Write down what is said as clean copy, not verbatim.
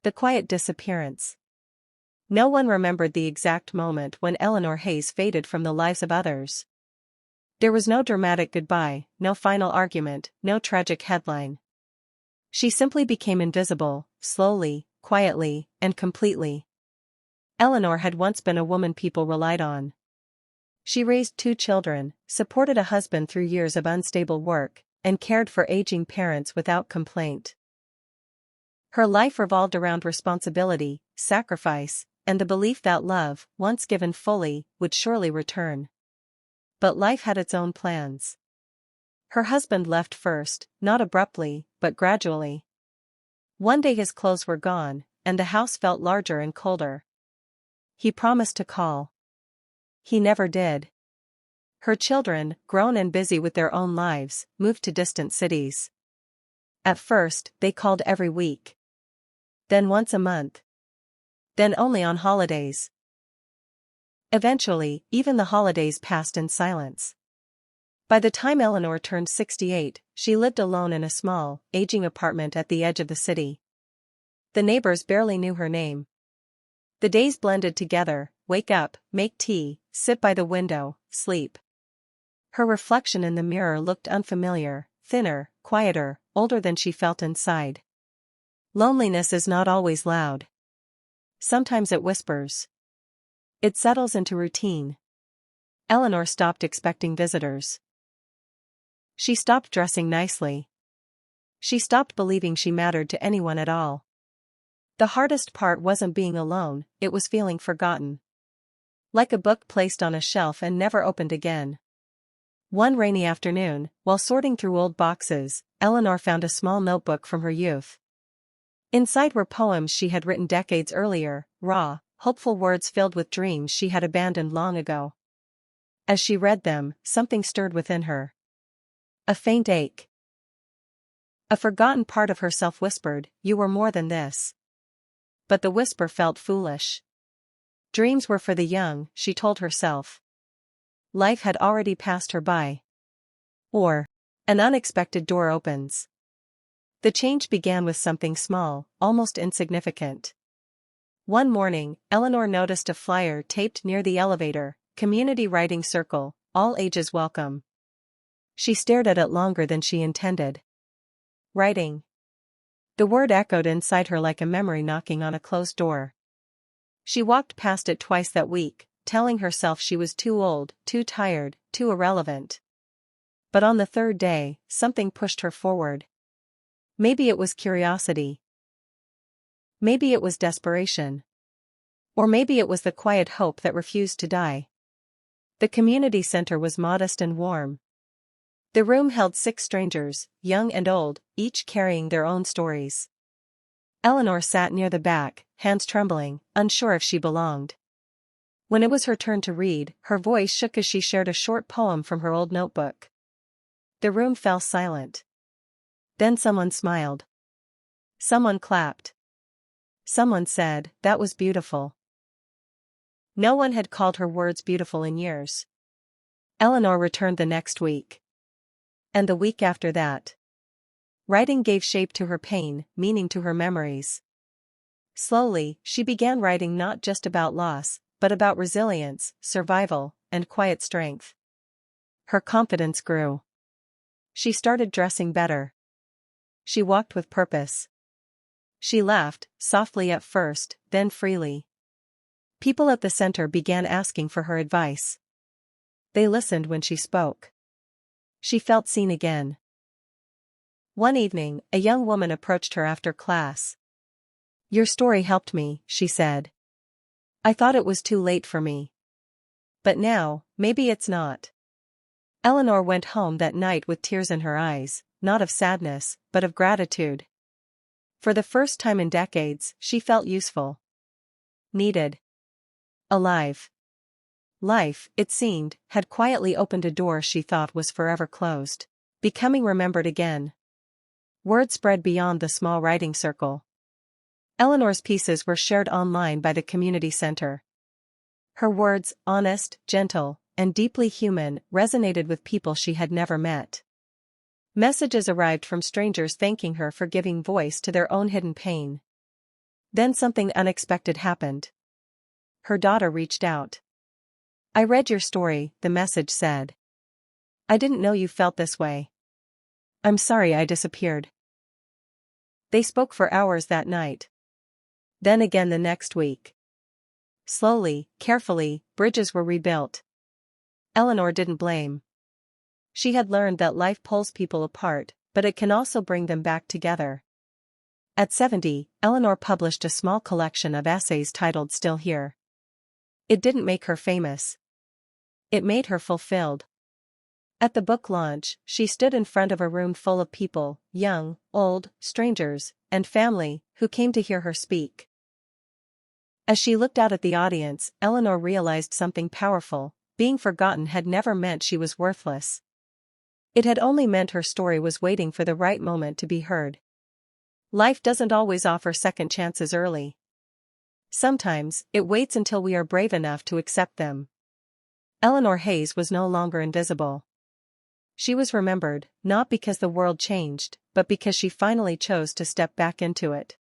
The quiet disappearance. No one remembered the exact moment when Eleanor Hayes faded from the lives of others. There was no dramatic goodbye, no final argument, no tragic headline. She simply became invisible, slowly, quietly, and completely. Eleanor had once been a woman people relied on. She raised 2 children, supported a husband through years of unstable work, and cared for aging parents without complaint. Her life revolved around responsibility, sacrifice, and the belief that love, once given fully, would surely return. But life had its own plans. Her husband left first, not abruptly, but gradually. One day his clothes were gone, and the house felt larger and colder. He promised to call. He never did. Her children, grown and busy with their own lives, moved to distant cities. At first, they called every week. Then once a month. Then only on holidays. Eventually, even the holidays passed in silence. By the time Eleanor turned 68, she lived alone in a small, aging apartment at the edge of the city. The neighbors barely knew her name. The days blended together: wake up, make tea, sit by the window, sleep. Her reflection in the mirror looked unfamiliar, thinner, quieter, older than she felt inside. Loneliness is not always loud. Sometimes it whispers. It settles into routine. Eleanor stopped expecting visitors. She stopped dressing nicely. She stopped believing she mattered to anyone at all. The hardest part wasn't being alone, it was feeling forgotten. Like a book placed on a shelf and never opened again. One rainy afternoon, while sorting through old boxes, Eleanor found a small notebook from her youth. Inside were poems she had written decades earlier, raw, hopeful words filled with dreams she had abandoned long ago. As she read them, something stirred within her. A faint ache. A forgotten part of herself whispered, "You were more than this." But the whisper felt foolish. Dreams were for the young, she told herself. Life had already passed her by. Or, an unexpected door opens. The change began with something small, almost insignificant. One morning, Eleanor noticed a flyer taped near the elevator: Community Writing Circle, all ages welcome. She stared at it longer than she intended. Writing. The word echoed inside her like a memory knocking on a closed door. She walked past it twice that week, telling herself she was too old, too tired, too irrelevant. But on the 3rd day, something pushed her forward. Maybe it was curiosity. Maybe it was desperation. Or maybe it was the quiet hope that refused to die. The community center was modest and warm. The room held 6 strangers, young and old, each carrying their own stories. Eleanor sat near the back, hands trembling, unsure if she belonged. When it was her turn to read, her voice shook as she shared a short poem from her old notebook. The room fell silent. Then someone smiled. Someone clapped. Someone said, "That was beautiful." No one had called her words beautiful in years. Eleanor returned the next week. And the week after that. Writing gave shape to her pain, meaning to her memories. Slowly, she began writing not just about loss, but about resilience, survival, and quiet strength. Her confidence grew. She started dressing better. She walked with purpose. She laughed, softly at first, then freely. People at the center began asking for her advice. They listened when she spoke. She felt seen again. One evening, a young woman approached her after class. "Your story helped me," she said. "I thought it was too late for me. But now, maybe it's not." Eleanor went home that night with tears in her eyes, not of sadness, but of gratitude. For the first time in decades, she felt useful. Needed. Alive. Life, it seemed, had quietly opened a door she thought was forever closed, becoming remembered again. Word spread beyond the small writing circle. Eleanor's pieces were shared online by the community center. Her words, honest, gentle, and deeply human, resonated with people she had never met. Messages arrived from strangers thanking her for giving voice to their own hidden pain. Then something unexpected happened. Her daughter reached out. "I read your story," the message said. "I didn't know you felt this way. I'm sorry I disappeared." They spoke for hours that night. Then again the next week. Slowly, carefully, bridges were rebuilt. Eleanor didn't blame. She had learned that life pulls people apart, but it can also bring them back together. At 70, Eleanor published a small collection of essays titled Still Here. It didn't make her famous. It made her fulfilled. At the book launch, she stood in front of a room full of people, young, old, strangers, and family, who came to hear her speak. As she looked out at the audience, Eleanor realized something powerful: being forgotten had never meant she was worthless. It had only meant her story was waiting for the right moment to be heard. Life doesn't always offer second chances early. Sometimes, it waits until we are brave enough to accept them. Eleanor Hayes was no longer invisible. She was remembered, not because the world changed, but because she finally chose to step back into it.